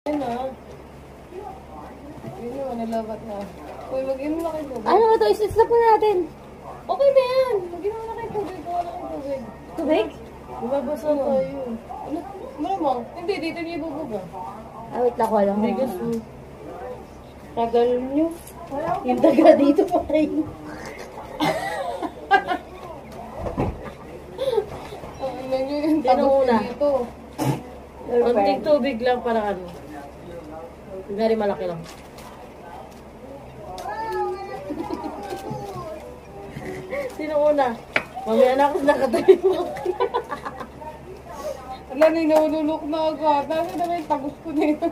Ayun na. Yun naman, nalabat na. Uy, mag-inom na kayo tubig. Ano ba ito? Isistop na natin. Okay na yan. Mag-inom na kayo tubig. Gawa na kayo tubig. Tubig? Bumabasa tayo. Ano? Malamang. Hindi, dito niya ibubuga. Ah, wait lang ko alam. Hindi gusto. Tagal nyo. Yung taga dito pa rin. Ang ina nyo yung Sino tagos una? dito. Konting tubig lang para ano. Very malaki lang. Sino una? Mamaya na ako nakatabi mo. Alam na, naululok na ako. Dami na may tagos ko nito.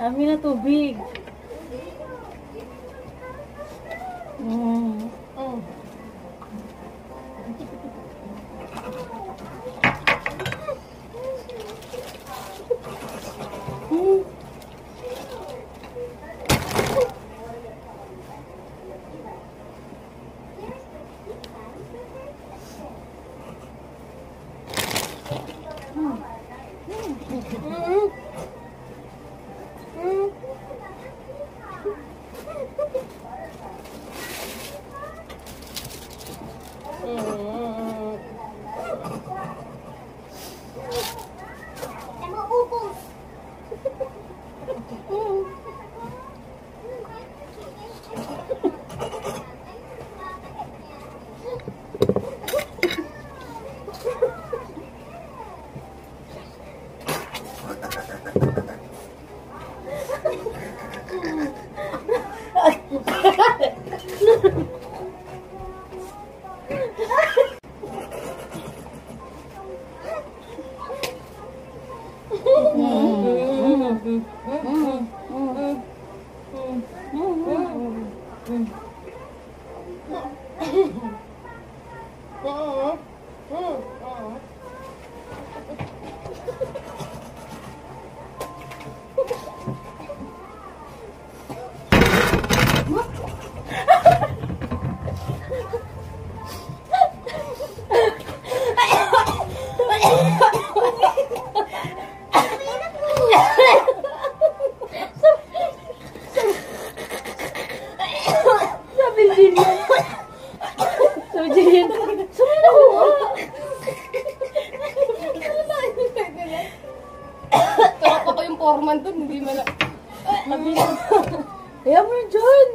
Dami na tubig. Mm. Mm. Takot ako yung foreman dun, hindi mala. Kaya mo na dyan.